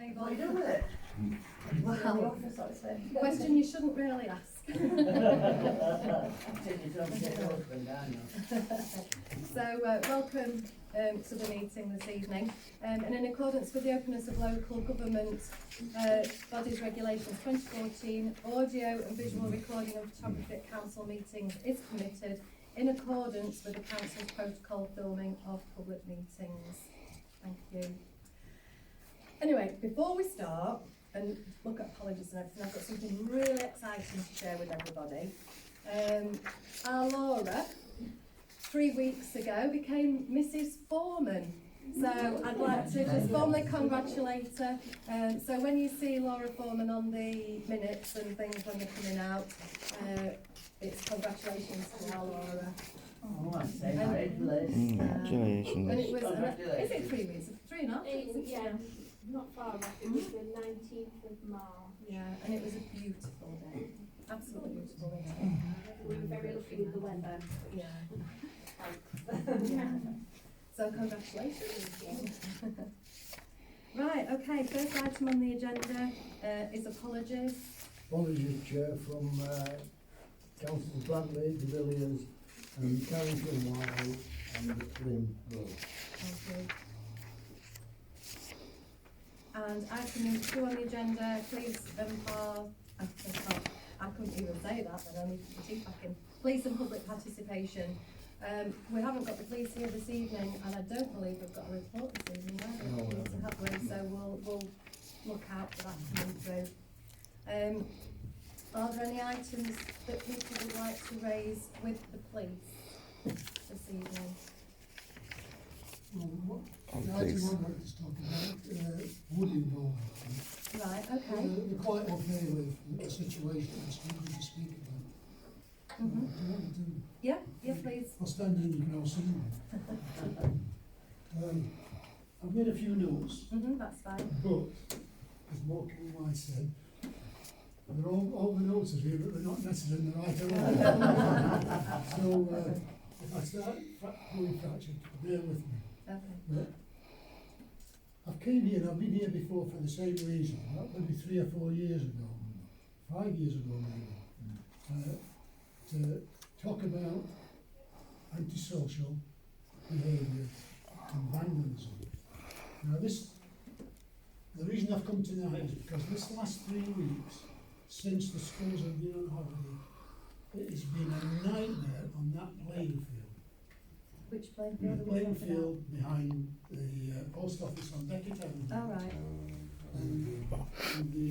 table. What are you doing with it? Well, question you shouldn't really ask. So, welcome to the meeting this evening. And in accordance with the openness of local government bodies regulations 2014, audio and visual recording and photography at council meetings is permitted in accordance with the council's protocol filming of public meetings. Thank you. Anyway, before we start and look at apologies and everything, I've got something really exciting to share with everybody. Our Laura, 3 weeks ago, became Mrs. Foreman. So I'd like to just formally congratulate her. So when you see Laura Foreman on the minutes and things when they're coming out, it's congratulations to our Laura. Oh, I say, congratulations. Congratulations. And it was, is it 3 weeks? 3.5? Yeah, not far off. It was the 19th of March. Yeah, and it was a beautiful day. Absolutely beautiful day. We were very lucky with the weather. Yeah. Yeah. So congratulations. Right, okay, first item on the agenda is apologies. Apologies, Chair, from Councillor Bradley, De Villiers, and Carlton Wild and Lynn Road. Thank you. And item number 2 on the agenda, police I couldn't even say that, then I need to put my teeth back in. Police and public participation. We haven't got the police here this evening, and I don't believe we've got a report this evening either, have we? So we'll look out for that coming through. Are there any items that people would like to raise with the police this evening? The item I'd like to talk about wood involvement. Right, okay. They're quite okay with the situation that's going to speak about. Mm-hmm. Do you want to do? Yeah, please. I'll stand in, you can all see me. I've made a few notes, That's fine. but, as Morgan White said, they're all the notes are here, but they're not necessarily in the right order. So, if I start going fractured, bear with me. Okay. But I've came here and I've been here before for the same reason, maybe 3 or 4 years ago, 5 years ago maybe, to talk about antisocial behaviour and vandalism. Now the reason I've come tonight is because this last 3 weeks, since the schools have been on holiday, it has been a nightmare on that playing field. Which playing The field? playing field behind the post office on Beckett Avenue. Oh, right. And the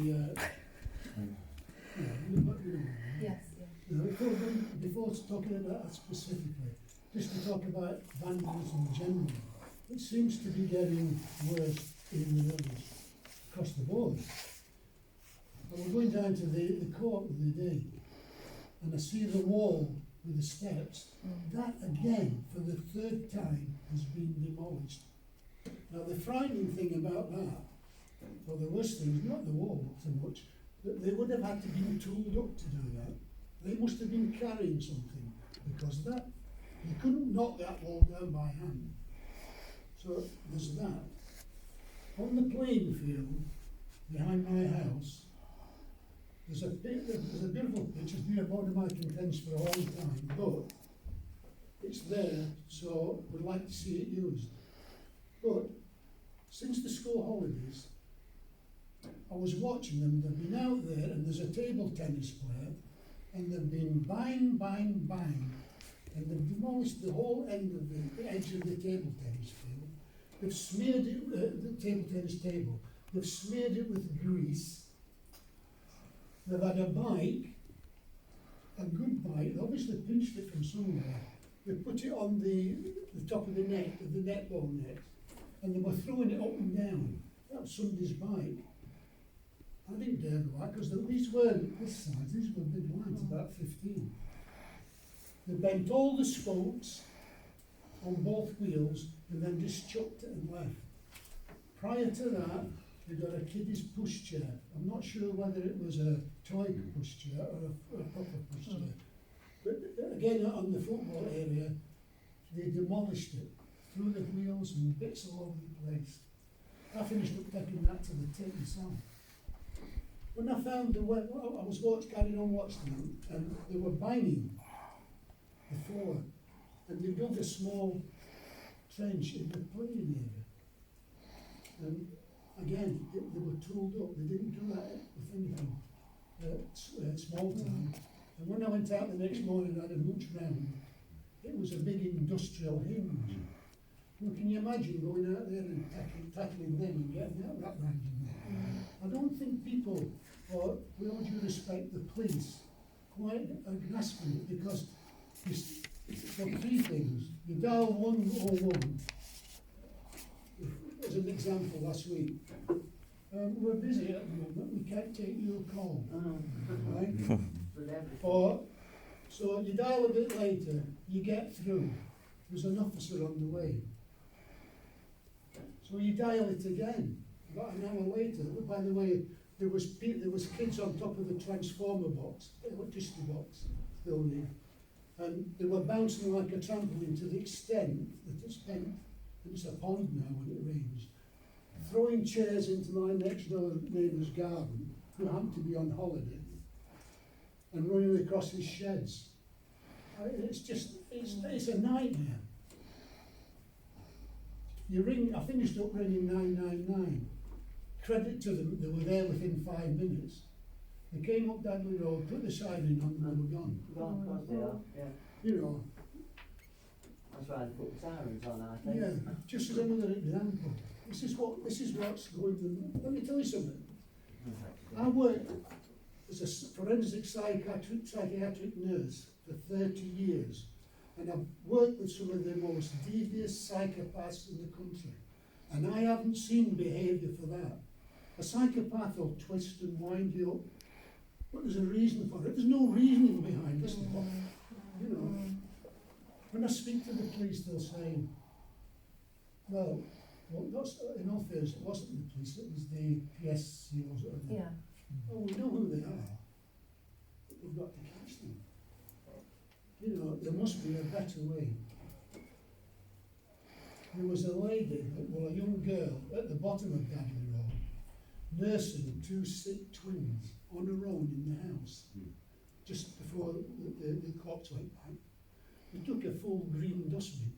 Yes, before talking about that specifically, just to talk about vandalism generally, it seems to be getting worse in the village across the board. And we're going down to the court of the day, and I see the wall with the steps. That again, for the 3rd time, has been demolished. Now the frightening thing about that, or the worst thing, is not the wall so much, that they would have had to be tooled up to do that. They must have been carrying something, because that, you couldn't knock that wall down by hand. So there's that. On the playing field, behind my house, there's a beautiful pitch. It's been a part of my contention for a long time, but it's there, so we'd like to see it used. But since the school holidays, I was watching them. They've been out there, and there's a table tennis player, and they've been bang, and they've demolished the whole end of the edge of the table tennis field. They've smeared it, the table tennis table. They've smeared it with grease. They've had a bike, a good bike. They obviously pinched it from somewhere. They put it on the top of the netball net, and they were throwing it up and down. That was somebody's bike. I didn't dare go out, because these weren't this size, these were big ones, about 15. They bent all the spokes on both wheels and then just chucked it and left. Prior to that, they got a kiddie's pushchair. I'm not sure whether it was a toy pushchair or a proper pushchair. But again, on the football area, they demolished it, threw the wheels and bits all over the place. I finished up taking that to the tip myself. When I found the way, I was carrying on watching them, and they were banging the floor, and they dug a small trench in the playing area. And again, they were tooled up. They didn't do that with anything small time. And when I went out the next morning, I had a mooch round. It was a big industrial hinge. Well, can you imagine going out there and tackling them and getting that wrapped around in there? I don't think people, or with all due respect, the police, quite are grasping it, because for three things. You dial 101, as an example last week. We're busy at the moment, we can't take your call. Right? Or, so you dial a bit later, you get through, there's an officer on the way. So you dial it again, about an hour later. By the way, there was kids on top of the transformer box, electricity box, building, and they were bouncing like a trampoline to the extent that it's bent, and it's a pond now when it rains, throwing chairs into my next door neighbour's garden, who happened to be on holiday, and running across his sheds. It's a nightmare. You ring, I finished up ringing 999. Credit to them, they were there within 5 minutes. They came up Dudley Road, put the siren on, and they were gone. Gone, of course they are, yeah. You know, That's why they put the sirens on, I think. yeah, just as another example. This is what's going to, let me tell you something. I worked as a forensic psychiatric nurse for 30 years. And I've worked with some of the most devious psychopaths in the country. And I haven't seen behaviour for that. A psychopath will twist and wind you up, but there's a reason for it. There's no reasoning behind this stuff. You know, when I speak to the police, they'll say, well, that's, in all fairness, it wasn't the police, it was the PSCOs. Yeah. Oh, we know who they are, but we've got to catch them. You know, there must be a better way. There was a lady, well, a young girl, at the bottom of Dudley Road, nursing 2 sick twins on her own in the house, just before the clocks went back. They took a full green dustbin.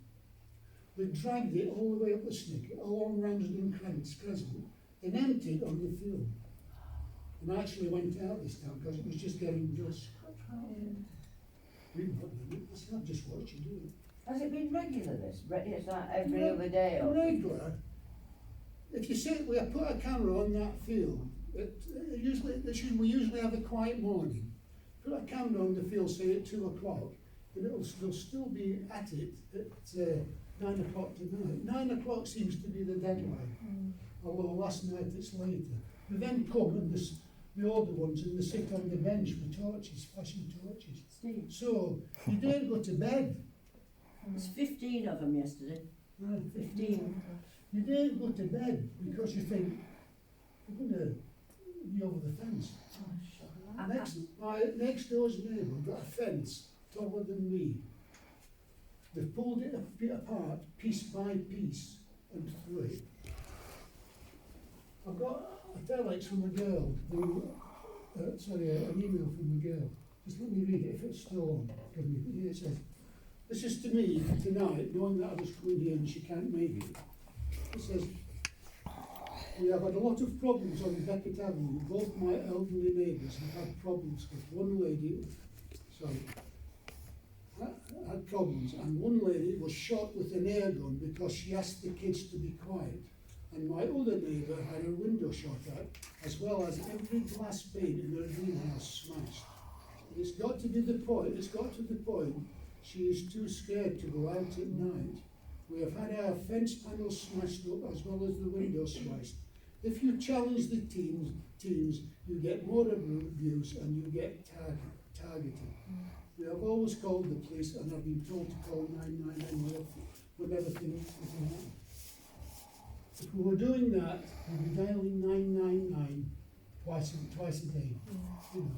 They dragged it all the way up the snicket, along Ramsden Crescent, and emptied on the field. And I actually went out this time because it was just getting dusk. We've not done it. It's not just what you do. Has it been regular, this? It's like every other day or? Regular. If you sit, we put a camera on that field. We usually have a quiet morning. Put a camera on the field, say at 2 o'clock, and they'll still be at it at 9 o'clock tonight. 9 o'clock seems to be the deadline. Although last night it's later. They then come and the older ones, and they sit on the bench with torches, flashing torches. Steve, So you don't go to bed. there's 15 of them yesterday. Right? 15. You don't go to bed because you think you're going to be over the fence. My next door's neighbour got a fence taller than me. They've pulled it a bit apart, piece by piece, and through it. I've got a telex from a girl who, an email from a girl. Just let me read it if it's still on. Here it says, "This is to me tonight, knowing that I was coming here and she can't make it." It says, "We have had a lot of problems on Beckett Avenue. Both my elderly neighbours have had problems with one lady, had problems, and one lady was shot with an air gun because she asked the kids to be quiet. And my other neighbour had her window shot at, as well as every glass pane in her greenhouse smashed. It's got to the point she is too scared to go out at night. We have had our fence panels smashed up as well as the windows smashed. If you challenge the teams, you get more abuse and you get targeted. We have always called the police and have been told to call 999 whenever things happen. If we were doing that, we'd be dialing 999 twice a day. You know,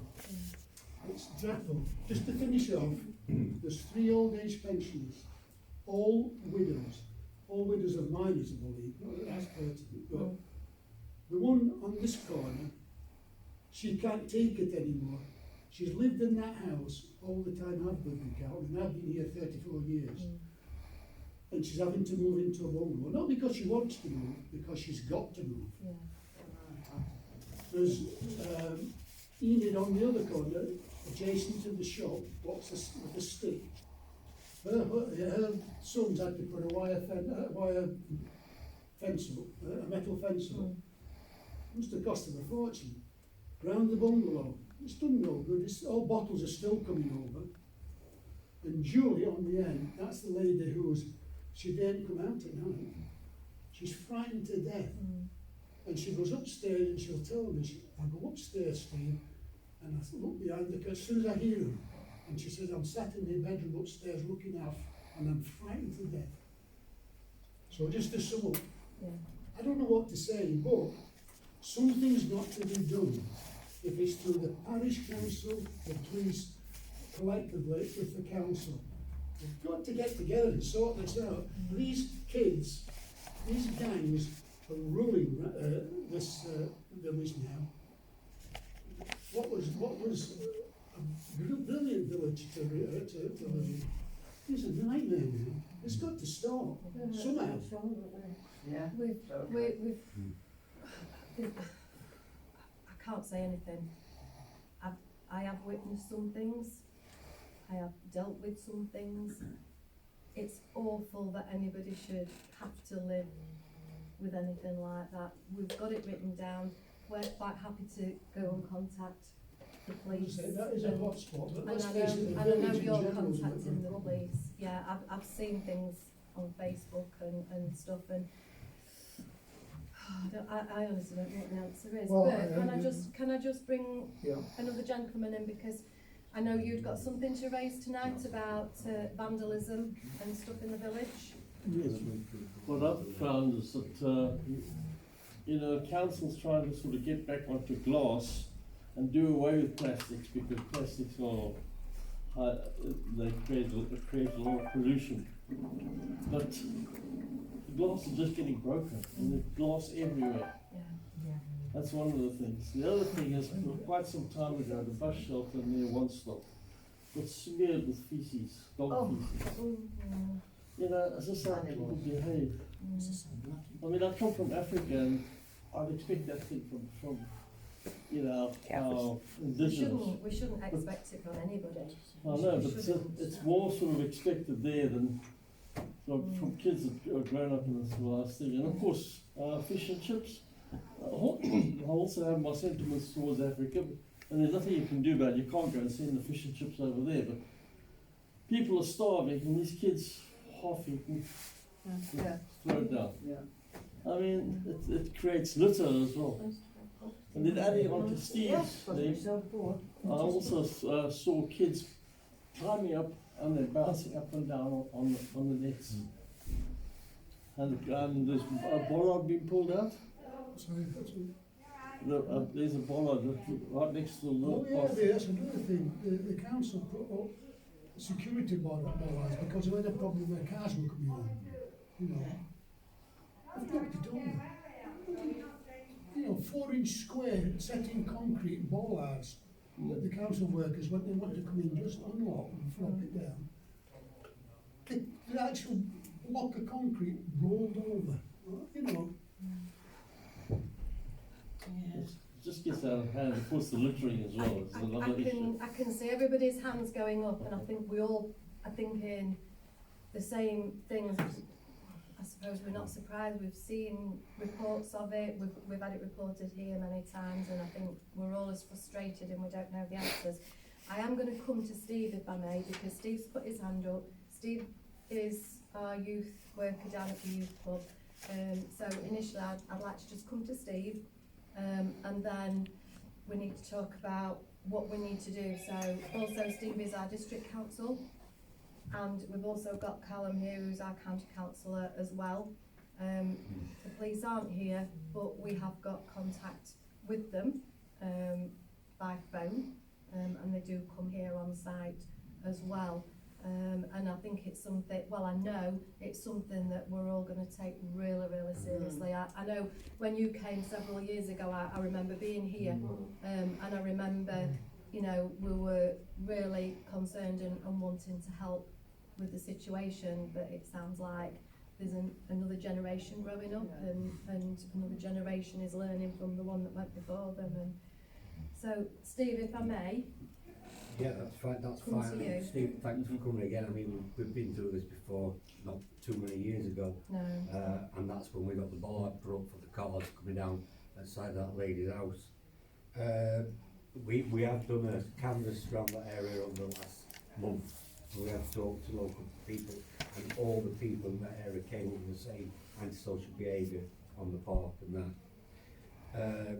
it's dreadful. Just to finish off, there's 3 old age pensioners, all widows of minors, I believe. Not that that's pertinent, but The one on this corner, she can't take it anymore. She's lived in that house all the time I've lived in Carlton, and I've been here 34 years. And she's having to move into a bungalow, not because she wants to move, because she's got to move. Yeah. There's Enid on the other corner, adjacent to the shop, blocks with a stick. Her son's had to put a wire fence up, a metal fence up. Must have cost them a fortune. Round the bungalow, it's done no good. All bottles are still coming over. And Julie on the end, that's the lady she daren't come out at night. She's frightened to death. And she goes upstairs and she'll tell me, I go upstairs, Steve, and I look behind the curtain as soon as I hear him. And she says, I'm sat in the bedroom upstairs looking out and I'm frightened to death. So just to sum up, I don't know what to say, but something's got to be done. If it's through the parish council, the police, collectively with the council. We've got to get together and sort this out. These kids, these gangs are ruling this village now. What was a brilliant village to live in is a nightmare now. It's got to stop somehow. Yeah. I can't say anything. I have witnessed some things. I have dealt with some things. It's awful that anybody should have to live with anything like that. We've got it written down. We're quite happy to go and contact the police. That is a hot spot, but And let's I face it, the know village in you're general is a contacting the problem. police. Yeah, I've seen things on Facebook and stuff, and I honestly don't know what the answer is. Well, but can I just bring Yeah. another gentleman in, because I know you'd got something to raise tonight about vandalism and stuff in the village. Yes, what I've found is that, council's trying to sort of get back onto glass and do away with plastics, because plastics they create a lot of pollution. But the glass is just getting broken, and there's glass everywhere. Yeah. That's one of the things. The other thing is, quite some time ago, the bus shelter near One Stop got smeared with feces, dog feces. Is this how people behave? I mean, I come from Africa, and I'd expect that thing from our indigenous. We shouldn't expect it from anybody. I know, but it's more sort of expected there than from kids that are grown up in this last thing. And of course, fish and chips. I also have my sentiments towards Africa, and there's nothing you can do about it. You can't go and send the fish and chips over there, but people are starving, and these kids half eaten, thrown down. I mean, it creates litter as well. And then adding on to Steve's thing, I also saw kids climbing up and then bouncing up and down on the nets. And there's a bollard being pulled out. Sorry, that's all. There's a bollard right next to the walk Oh, path. yeah, that's another thing. The council put up security bollards because they had a problem where cars were coming on. I've knocked it over. 4-inch square set in concrete bollards that the council workers, when they wanted to come in, just unlock and flop it down. The actual block of concrete rolled over. It just gets out of hand. Of course, the littering as well is another issue. I can see everybody's hands going up, and I think we all are thinking the same things. I suppose we're not surprised. We've seen reports of it. We've had it reported here many times, and I think we're all as frustrated and we don't know the answers. I am going to come to Steve, if I may, because Steve's put his hand up. Steve is our youth worker down at the youth club. So initially I'd like to just come to Steve, and then we need to talk about what we need to do. So also Steve is our district council, and we've also got Callum here, who's our county councillor as well. The police aren't here, but we have got contact with them by phone, and they do come here on site as well. And I think it's something, well, I know it's something that we're all going to take really, really seriously. I know when you came several years ago, I remember being here, and I remember, you know, we were really concerned and wanting to help with the situation, but it sounds like there's another generation growing up, and another generation is learning from the one that went before them. And so, Steve, if I may, Yeah, that's fine, that's Come to fine. you. Steve, thanks for coming again. I mean, we've been through this before, not too many years ago. no, And that's when we got the bollard put up for the cars coming down outside that lady's house. We have done a canvass around that area over the last month. We have talked to local people, and all the people in that area came up with the same antisocial behaviour on the park and that.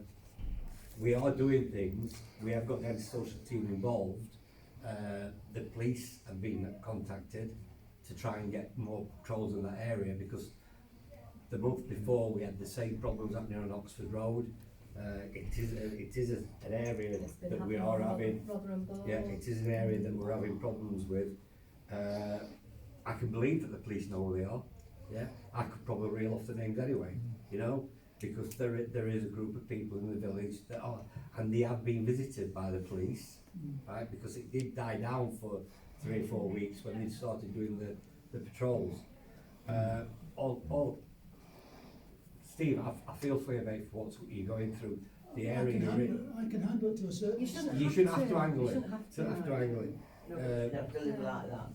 We are doing things. We have got the antisocial team involved. The police have been contacted to try and get more patrols in that area, because the month before we had the same problems happening on Oxford Road. It is an area it's been that we happening are with having. Rotherham Ball. Yeah, it is an area that we're having problems with. I can believe that the police know who they are. Yeah, I could probably reel off the names anyway, you know, because there is a group of people in the village that are, and they have been visited by the police, right? Because it did die down for 3 or 4 weeks when they started doing the patrols. Steve, I feel for you, mate, for what you're going through. The area you're in. I can handle it to a certain You shouldn't You have shouldn't to. have to angle You it. shouldn't have Shouldn't have to angle it. No, you have to live like that.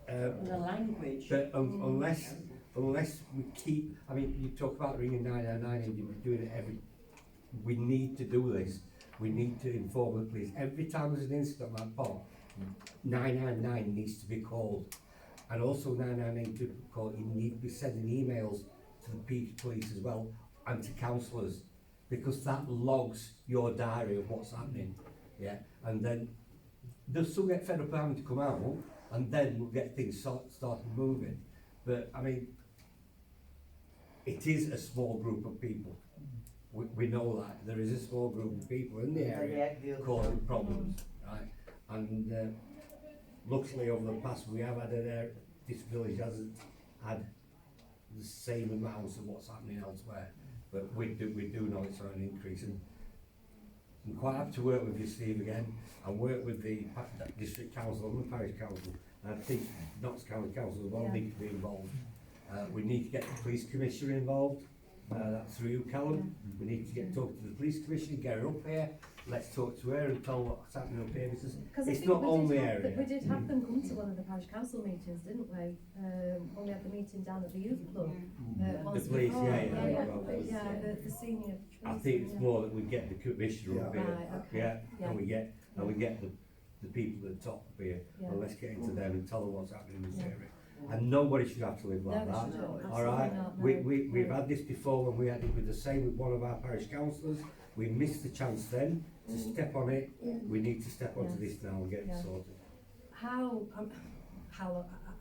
And the language. But unless we keep, I mean, you talk about ringing 999 and you're doing it we need to do this. We need to inform the police. Every time there's an incident like that, 999 needs to be called. And also 999 to call, you need to be sending emails to the police as well, and to counsellors, because that logs your diary of what's happening. Yeah, and then they'll still get fed up having to come out, and then we'll get things started moving. But I mean, it is a small group of people. We know that there is a small group of people in the area causing problems, right? And luckily over the past we have had this village hasn't had the same amounts of what's happening elsewhere, but we do know it's on an increase. And I'm quite happy to work with you, Steve, again, and work with the district council and the parish council. And I think Notts County Council as well need to be involved. We need to get the police commissioner involved. That's through you, Callum. We need to talk to the police commissioner, get her up here. Let's talk to her and tell her what's happening up here, because it's not only area. We did have them come to one of the parish council meetings, didn't we? When we had the meeting down at the youth club. Once The police, before. yeah. The senior. I think it's more that we get the commissioner up here, Right, okay. and we get the people at the top up here, and let's get into them and tell them what's happening in this area. And nobody should have to live like that. All right, we've had this before when we had it with the same with one of our parish councillors. We missed the chance then to step on it. We need to step onto this now and get it sorted. How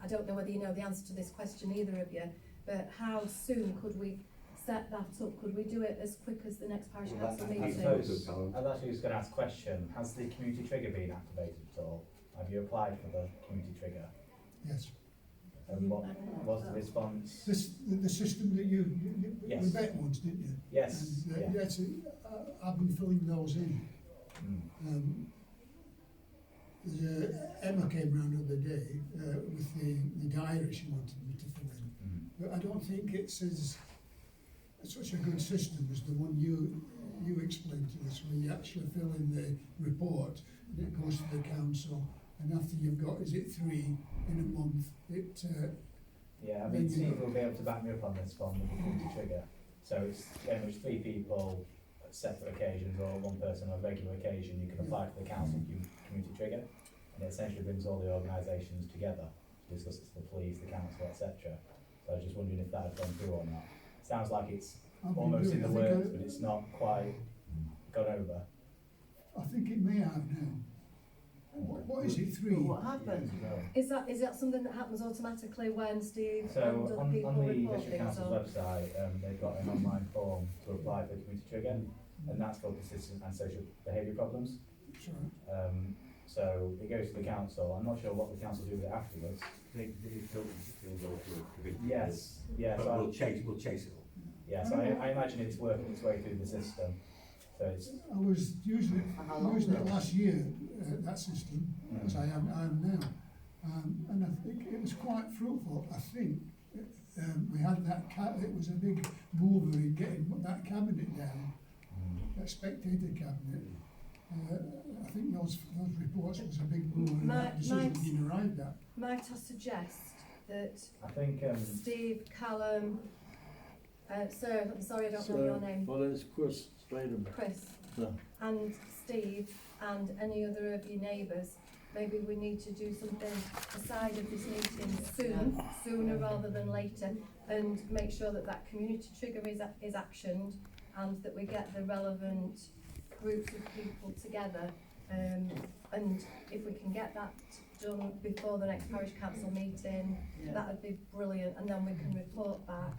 I don't know whether you know the answer to this question, either of you, but how soon could we set that up? Could we do it as quick as the next parish council I meeting? suppose- I was actually just going to ask a question. Has the community trigger been activated at all? Have you applied for the community trigger? Yes. And what was the response? The system that you Yes. we met once, didn't you? Yes. And, Yeah. yes, I've been filling those in. Emma came round the other day with the diary she wanted me to fill in. But I don't think it's such a good system as the one you explained to us, where you actually fill in the report and it goes to the council, and after you've got, is it 3 in a month, Yeah, I mean, Steve will be able to back me up on this one with the community trigger. So it's going with 3 people at separate occasions, or 1 person on a regular occasion. You can apply for the council community trigger, and it essentially brings all the organisations together to discuss it to the police, the council, etc. So I was just wondering if that had gone through or not. It sounds like it's almost in the works, but it's not quite gone over. I think it may have now. What is it, 3? What happens? Is that something that happens automatically when Steve So and other on people the report district things? council's Or? website, they've got an online form to apply for the community trigger, and that's for persistent and social behaviour problems. Sure. So it goes to the council. I'm not sure what the council do with it afterwards. It'll go to a committee. Yes, yes. But we'll chase it up. Yes, I imagine it's working its way through the system. So it's, I was using it last year, that system, as I am now. And I think it was quite fruitful. I think we had that it was a big mover in getting that cabinet down, that spectator cabinet. I think those reports was a big mover in that decision being arrived at. Might I suggest that I think, Steve, Callum, sir, I'm sorry I don't know your name. My name's Chris Straydon. Chris, Yeah. and Steve, and any other of your neighbours, maybe we need to do something aside of this meeting sooner rather than later, and make sure that that community trigger is actioned, and that we get the relevant groups of people together, and if we can get that done before the next parish council meeting, that would be brilliant, and then we can report back.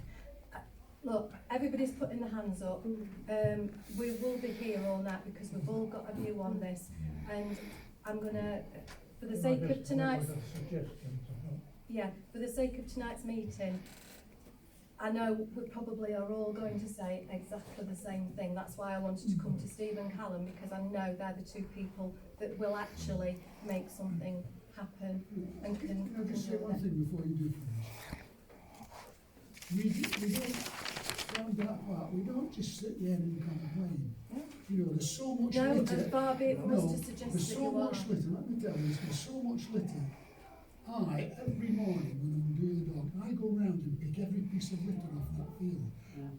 Look, everybody's putting their hands up. We will be here all night because we've all got a view on this, and I'm gonna, for the sake of tonight's, for the sake of tonight's meeting, I know we probably are all going to say exactly the same thing. That's why I wanted to come to Steve and Callum, because I know they're the two people that will actually make something happen and can I just say do one it. thing before you do finish? We don't, round that part, we don't just sit there and complain. You know, there's so much No, litter. and far be it from us to suggest There's that so you much are. litter, let me tell you, there's so much litter. Every morning when I'm doing the dog, I go round and pick every piece of litter off that field.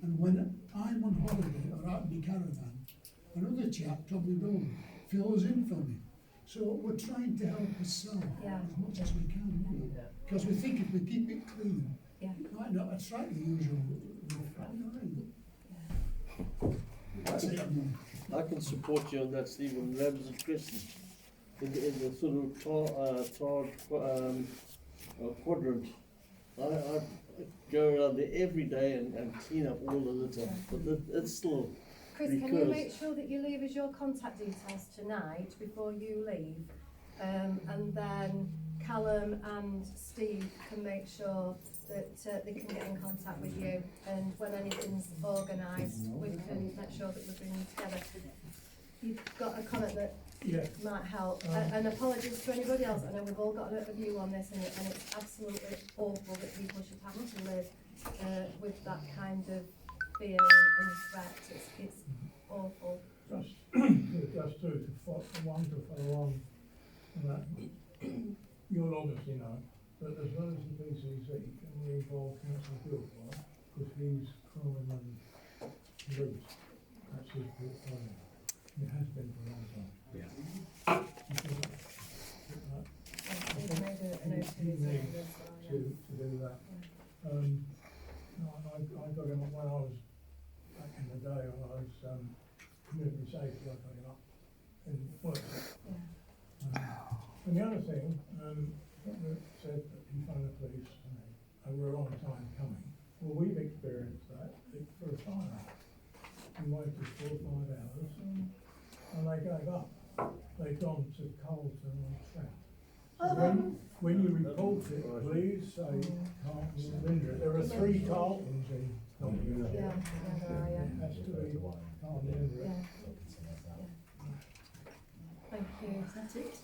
And when I'm on holiday or out in the caravan, another chap, Tommy Dolan, fills in for me. So we're trying to help ourselves as much as we can, you know, because we think if we keep it clean, it might not attract the usual. That's it. I can support you on that, Stephen. That was a question. In the sort of quadrant, I go around there every day and clean up all the litter, but it's still. Chris, can you make sure that you leave us your contact details tonight before you leave? And then Callum and Steve can make sure that they can get in contact with you, and when anything's organised, we can make sure that we're bringing you together. You've got a comment that might help, and apologies to anybody else. I know we've all got a view on this, and it's absolutely awful that people should have to live with that kind of fear and threat. It's awful. Just to follow on from that, you'll obviously know that as well as the PCC, can we involve Councillor Guildford, because he's crime and police, that's his portfolio. It has been for a long time. Yeah. He needs to do that. No, I got him up when I was, back in the day, when I was community safety, I got him up in work. And the other thing, said that he phoned the police and we're on time coming. Well, we've experienced that for a fire. We waited 4 or 5 hours and they gave up. They've gone to Carlton and Trout. When you report it, please say Carlton and Lindrick. There are 3 Carltons in Nottingham. It has to be Carlton and Lindrick. Thank you. That's it.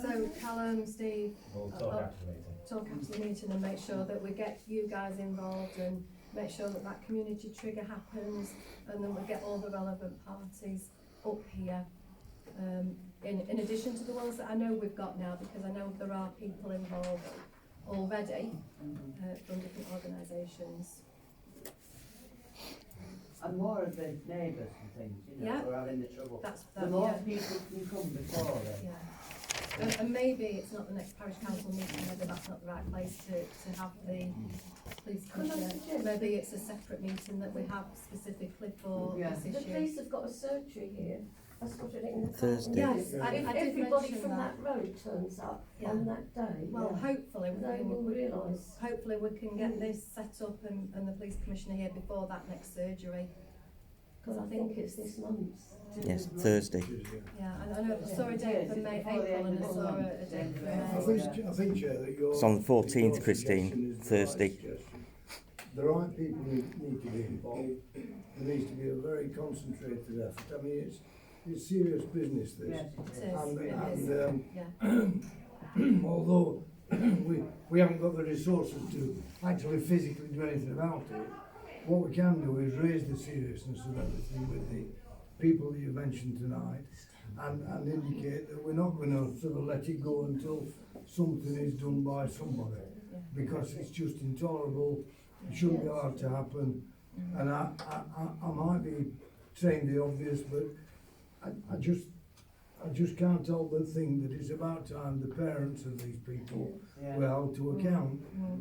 So Callum, Steve, we'll talk after the meeting. talk after the meeting and make sure that we get you guys involved, and make sure that that community trigger happens, and then we get all the relevant parties up here, in addition to the ones that I know we've got now, because I know there are people involved already from different organisations. And more of the neighbours and things, you know, who are having the trouble. That's The more people can come before it. And maybe it's not the next parish council meeting, maybe that's not the right place to have the police commissioner. Maybe it's a separate meeting that we have specifically for this The issue. police have got a surgery here. That's what it in the Thursday. Yes, If I did everybody mention from that. that road turns up on that day, Well, hopefully they will realise. we can get this set up and the police commissioner here before that next surgery. Because I think it's this month. Yes, Thursday. Yeah, and I know I saw a date for May, April, and I saw a date for I think, Chair, that your... It's on the 14th, your Christine, suggestion is the Thursday. right suggestion. The right people need to be involved. There needs to be a very concentrated effort. I mean, it's serious business, this. Yes, it is. And although we haven't got the resources to actually physically do anything about it, what we can do is raise the seriousness of everything with the people that you mentioned tonight and indicate that we're not going to sort of let it go until something is done by somebody, because it's just intolerable. It shouldn't be allowed to happen. And I might be saying the obvious, but I just can't help but think that it's about time the parents of these people were held to account.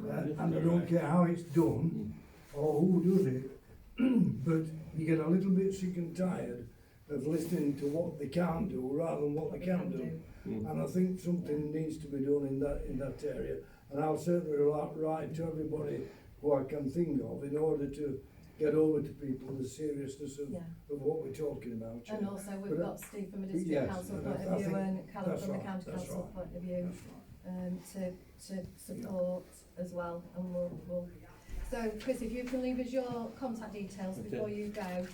And I don't care how it's done or who does it, but you get a little bit sick and tired of listening to what they can't do rather than what they can do. And I think something needs to be done in that area. And I'll certainly write to everybody who I can think of in order to get over to people the seriousness of what we're talking about. And also we've got Steve from a district council point of view and Carlton from the county council point of view to support as well. And we'll so Chris, if you can leave us your contact details before you go,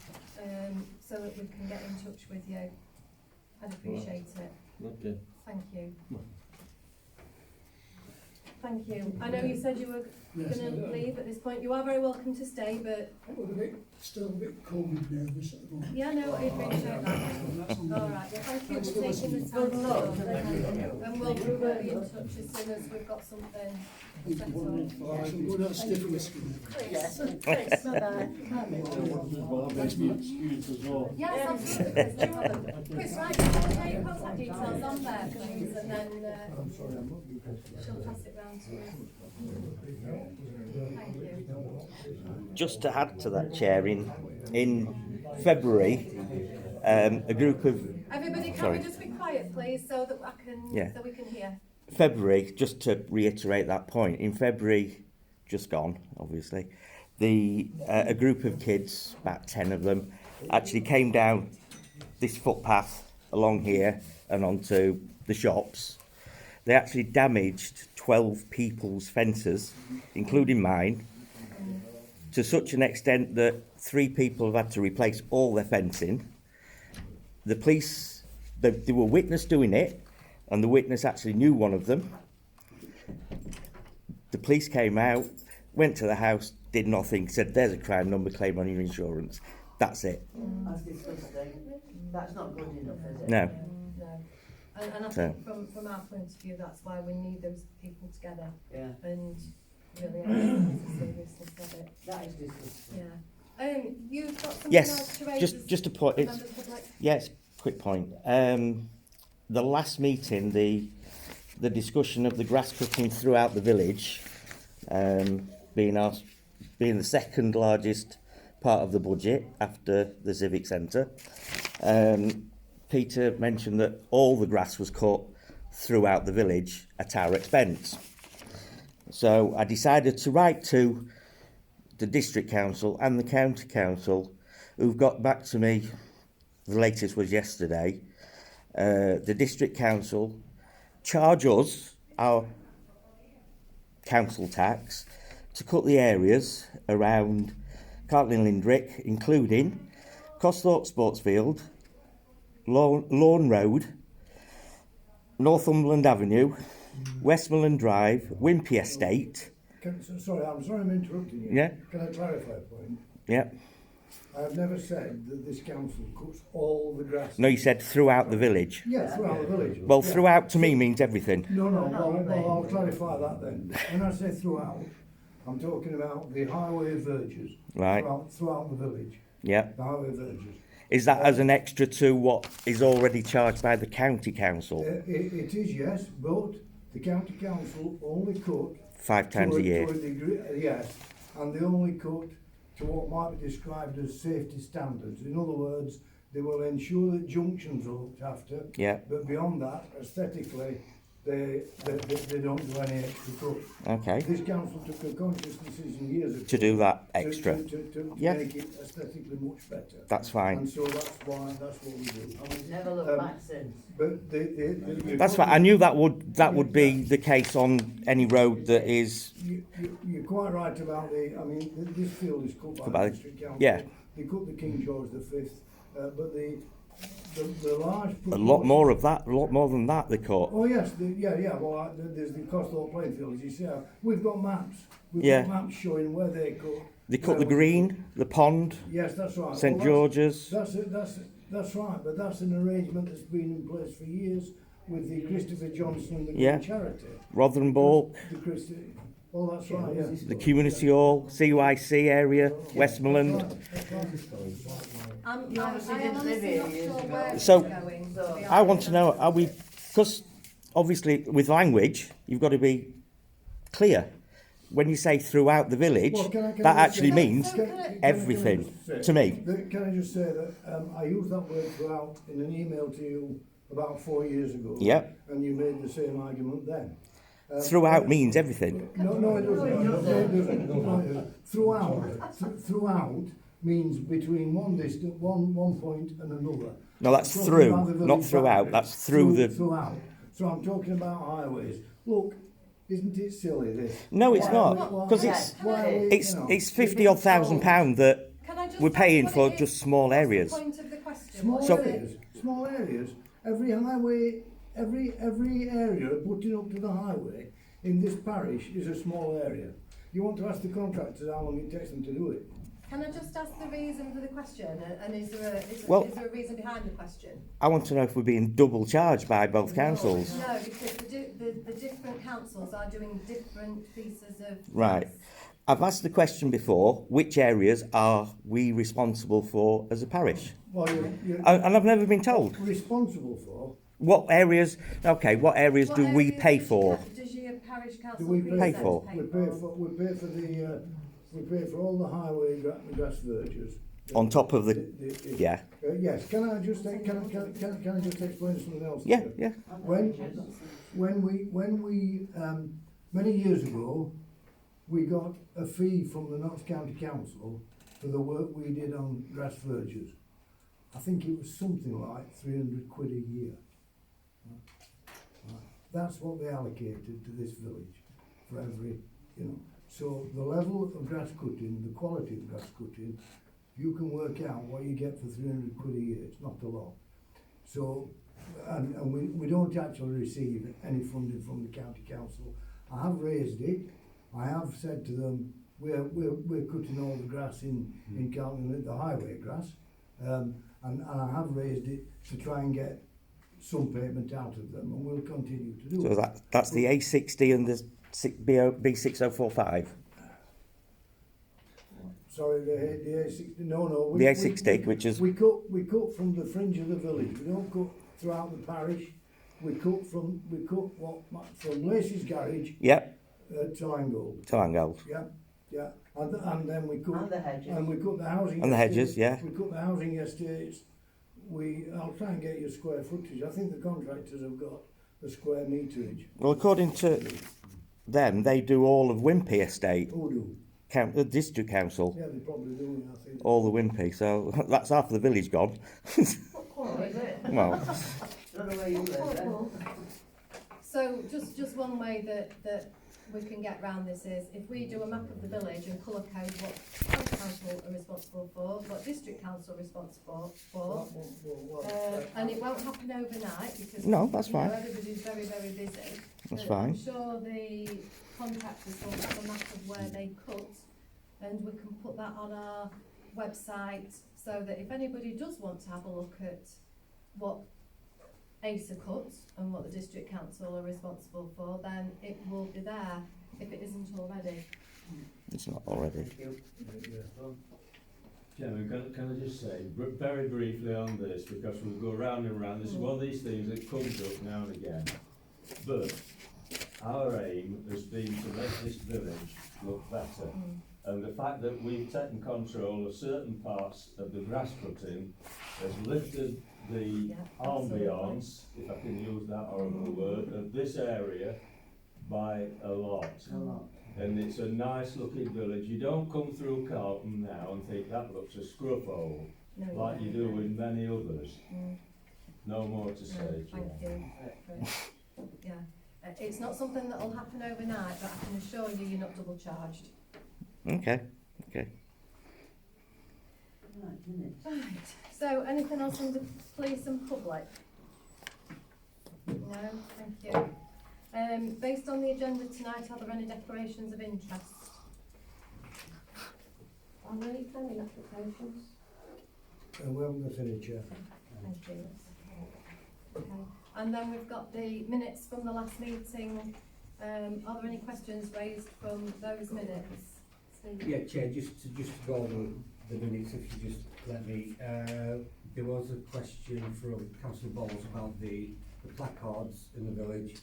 so that we can get in touch with you. I'd appreciate it. Okay. Thank you. Thank you. I know you said you were going to leave at this point. You are very welcome to stay, but... I was still a bit cold and nervous at the moment. Yeah, no, I appreciate that. All right, well, thank you for taking the time to come. And we'll be in touch as soon as we've got something set up. I'm going to have stiff whiskey. Chris, bye-bye. Makes me excused as well. Yes, absolutely, Chris, no problem. Chris, right, you want to take your contact details on there, please, and then I'm sorry, I'm not being she'll pass it round to you. Thank you. Just to add to that, Chair, in February, a group of... Everybody, can we just be quiet, please, so that so we can hear? February, just to reiterate that point, in February, just gone, obviously, a group of kids, about 10 of them, actually came down this footpath along here and onto the shops. They actually damaged 12 people's fences, including mine, to such an extent that 3 people have had to replace all their fencing. The police, they were witness doing it, and the witness actually knew one of them. The police came out, went to the house, did nothing, said, there's a crime number, claim on your insurance. That's it. That's disgusting. That's not good enough, is it? No. And I think from our point of view, that's why we need those people together. Yeah. And really emphasise the seriousness of it. That is disgusting. Yeah. You've got something else Yes, to raise just a point. as members of the public? Yes, quick point. The last meeting, the discussion of the grass cutting throughout the village, being the second largest part of the budget after the civic centre. Peter mentioned that all the grass was cut throughout the village at our expense. So I decided to write to the district council and the county council, who've got back to me, the latest was yesterday. The district council charge us, our council tax, to cut the areas around Carlton and Lindrick, including Costhorpe Sportsfield, Lawn Road, Northumberland Avenue, Westmoreland Drive, Wimpy Estate. Sorry, I'm interrupting you. Yeah. Can I clarify a point? Yeah. I have never said that this council cuts all the grass. No, you said throughout the village. Yeah, throughout the village. Well, yeah. throughout to me means everything. No, well, I'll clarify that then. When I say throughout, I'm talking about the highway verges. Right. Throughout the village. Yeah. The highway verges. Is that as an extra to what is already charged by the county council? It is, yes, but the county council only cut 5 times a year. To a degree, yes, and they only cut to what might be described as safety standards. In other words, they will ensure that junctions are looked after. Yeah. But beyond that, aesthetically, they don't do any extra cuts. Okay. This council took a conscious decision years ago To do that extra. to Yeah. make it aesthetically much better. That's fine. And so that's what we do. And we've never looked back since. But That's fine. I knew that would be the case on any road that is. You're quite right about this field is cut by About the it. district council. Yeah. They cut the King George V, but the large. A lot more of that, a lot more than that they caught. Oh yes, well, there's the Coastal Plain Field, as you say. We've got maps. We've Yeah. got maps showing where they cut. They cut the green, the pond, Yes, that's right. St Well, George's. That's right, but that's an arrangement that's been in place for years with the Christopher Johnson and the Yeah. Green Charity. Rotherham Ball, Oh, that's right, yeah. the Community Hall, CYC area, Westmoreland. I You am obviously didn't honestly live here not years sure ago. where it's So, going, to be I want honest. to know, are we, because obviously with language, you've got to be clear. When you say throughout the village, Well, can I that just actually say- means Can I everything just say- to me. Can I just say that I used that word throughout in an email to you about 4 years ago. Yep. And you made the same argument then. Throughout means everything. No, it doesn't. No, it doesn't. No, it doesn't. Throughout means between one point and another. No, that's I'm talking through, about the village not throughout. boundaries. That's through the. Throughout. So I'm talking about highways. Look, isn't it silly this? No, it's Why- not, why- because why are we, it's you know, it's 50 odd thousand pound that Can I just we're ask paying what for it is? just small What's areas. the point of the question? small What So- is it? areas. Small areas. Every highway, every area putting up to the highway in this parish is a small area. You want to ask the contractors how long it takes them to do it? Can I just ask the reason for the question, and is there Well- a reason behind the question? I want to know if we're being double charged by both councils. No, because the different councils are doing different pieces of. Right. I've asked the question before, which areas are we responsible for as a parish? Well, you're And I've never been told. responsible for. What areas, okay, what areas What do we areas pay does for? your Does your parish council Do we Pay pay for? We pay for all the highway grass verges. On top of the, yeah, Yes. Can I just explain something else? yeah, here? yeah. When we many years ago, we got a fee from the Notts County Council for the work we did on grass verges. I think it was something like 300 quid a year. Right. That's what they allocated to this village for every, So the level of grass cutting, the quality of grass cutting, you can work out what you get for 300 quid a year. It's not a lot. So, and we don't actually receive any funding from the county council. I have raised it. I have said to them, we're cutting all the grass in Carlton, the highway grass, and I have raised it to try and get some payment out of them, and we'll continue to do it. So that's the A60 and the B6045. Sorry, the A60. No. The A60, which is we cut from the fringe of the village. We don't cut throughout the parish. We cut from Lacey's garage yep, to Langold. to Angold. Yeah, and then we cut And the hedges. and we cut the housing. And the hedges, estates. yeah. We cut the housing estates. I'll try and get you square footage. I think the contractors have got the square meterage. Well, according to them, they do all of Wimpy Estate, Who do? the district council, Yeah, they probably do. I think. all the Wimpy. So that's half of the village gone. Oh, is it? Well, Not the way you live then. So just one way that we can get round this is if we do a map of the village and colour code what county council are responsible for, what district council are responsible for, and it won't happen overnight because No, that's fine. Everybody's very, very busy. That's But fine. I'm sure the contractors will have a map of where they cut, and we can put that on our website so that if anybody does want to have a look at what ASA cuts and what the district council are responsible for, then it will be there if it isn't already. it's not already. Chairman, can I just say, very briefly on this, because we'll go round and round, this is one of these things that comes up now and again. But our aim has been to make this village look better. And the fact that we've taken control of certain parts of the grass cutting has lifted the ambiance, if I can use that horrible word, of this area by a lot. And it's a nice looking village. You don't come through Carlton now and think that looks a scruff hole, like you do in many others. No more to say. Thank you. Yeah, it's not something that will happen overnight, but I can assure you, you're not double charged. Okay. Right, minutes. Right, so anything else from the police and public? No, thank you. Based on the agenda tonight, are there any declarations of interest? Are there any planning applications? We haven't got any, Chair. Thank you. Okay, and then we've got the minutes from the last meeting. Are there any questions raised from those minutes? Steve? Yeah, Chair, just to go over the minutes, if you just let me, there was a question from Councillor Bowles about the placards in the village.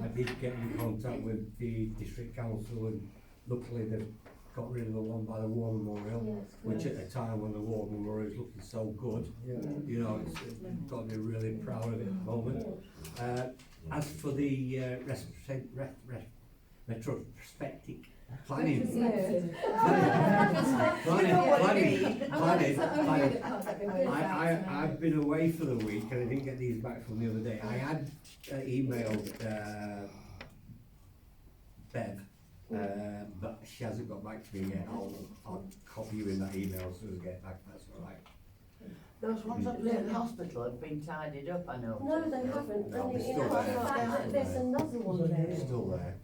I did get in contact with the district council, and luckily they've got rid of the one by the War Memorial, which at a time when the War Memorial is looking so good, you know, it's got to be really proud of it at the moment. As for the retrospective planning, I've been away for the week and I didn't get these back from the other day. I had emailed Bev, but she hasn't got back to me yet. I'll copy you in that email as soon as I get back, if that's all right. Those ones opposite the hospital have been tidied up, I know. No, they haven't. No, And they're in still fact, there. there's another one there. It's still there.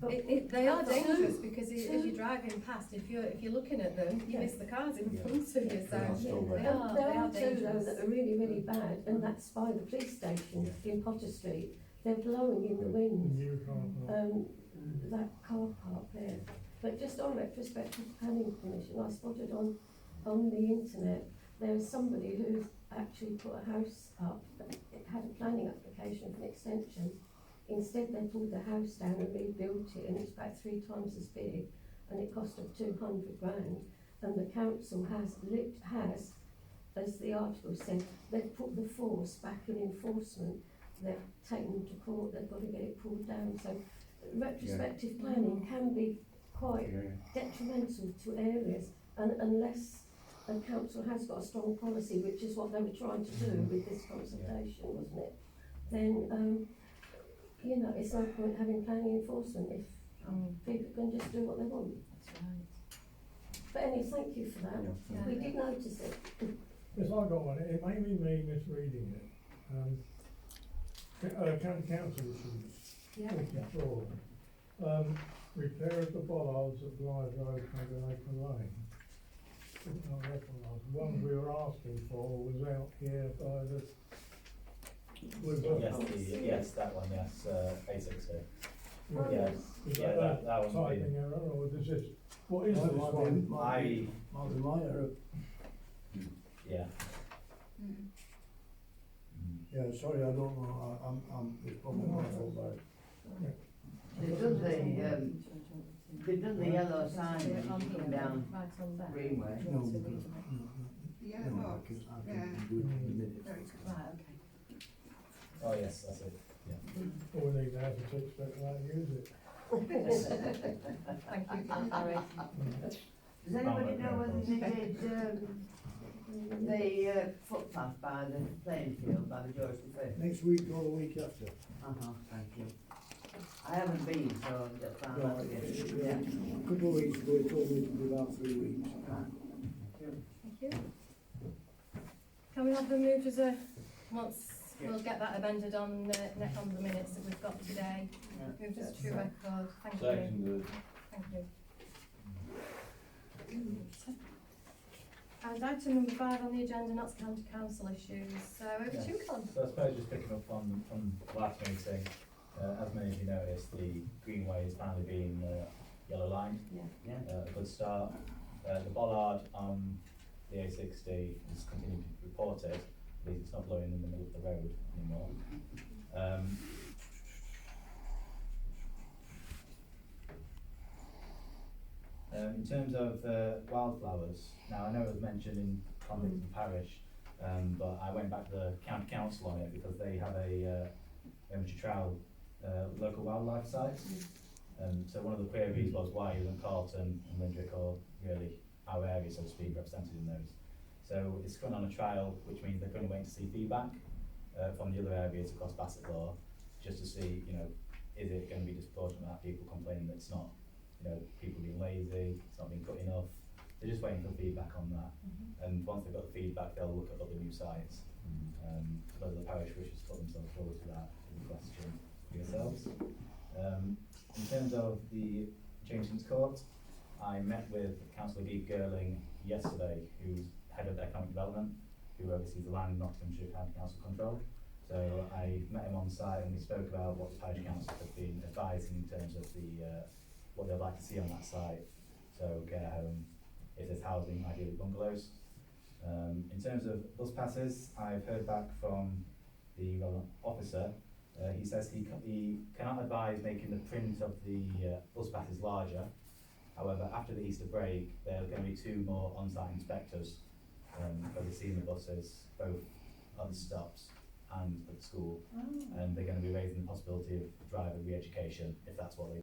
They are dangerous because as you're driving past, if you're looking at them, you miss the cars in front of you. So There are two though that are really, really bad, and that's by the police station in Potter Street. They're blowing in the wind. That car park there. But just on retrospective planning commission, I spotted on the internet there's somebody who's actually put a house up that it had a planning application for an extension. Instead they pulled the house down and rebuilt it, and it's about 3 times as big, and it cost them 200 grand. And the council has, as the article said, they've put the force back in enforcement. They've taken them to court, they've got to get it pulled down. So retrospective planning can be quite detrimental to areas, and unless a council has got a strong policy, which is what they were trying to do with this consultation, wasn't it? Then, you know, it's no point having planning enforcement if people can just do what they want. That's right. But anyway, thank you for that. Yeah. We did notice it. Yes, I got one. It may be me misreading it. County council issues. Repair of the bollards at Blythe Road, Combination Lane. The one we were asking for was out here by the. Yes, that one, yes, A60. Oh, Yeah, Is yeah, that one's typing been, error, or is this, what is this one? Might be my error. yeah. Yeah, sorry, I don't know, it's probably my fault, right? They've done the yellow sign when you come down Right on there. Greenway. No, I can do it in a minute. Right, okay. Oh, yes, that's it, yeah. All we need now is a six foot light, use it. Thank you, Barry. Does anybody know whether they did the footpath by the playing field, by the George V? Next week or the week after? Thank you. I haven't been, so I've just found out again. A couple of weeks ago, he told me it would be about 3 weeks. Thank you. Can we have them moved as a, once we'll get that amended on the minutes that we've got today. Moved as a true record. Thank you. Seconded. Thank you. And item number 5 on the agenda, Notts County Council issues. So over to you, Colin. So I suppose just picking up on last meeting, as many of you noticed, the Greenway has finally been yellow lined. A good start. The bollard on the A60 is continuing to be reported, at least it's not blowing in the middle of the road anymore. In terms of wildflowers, now I know it was mentioned in context of the parish, but I went back to the county council on it because they have a amateur trail local wildlife site. So one of the queries was why isn't Carlton and Lindrick, or really our area, so to speak, represented in those. So it's going on a trial, which means they're going to wait to see feedback from the other areas across Bassett Law, just to see, you know, is it going to be disproportionate about people complaining that it's not, you know, people being lazy, it's not being cut enough. They're just waiting for feedback on that. And once they've got the feedback, they'll look at other new sites. Whether the parish wishes to put themselves forward to that is a question for yourselves. In terms of the Jameson's Court, I met with Councillor Beef Girling yesterday, who's head of economic development, who oversees the land Nottinghamshire County Council control. So I met him on site and we spoke about what the parish council has been advising in terms of the what they'd like to see on that site. So care home, if there's housing, ideally bungalows. In terms of bus passes, I've heard back from the relevant officer. He says he cannot advise making the print of the bus passes larger. However, after the Easter break, there are going to be 2 more on-site inspectors overseeing the buses, both at the stops and at the school. And they're going to be raising the possibility of driver re-education, if that's what they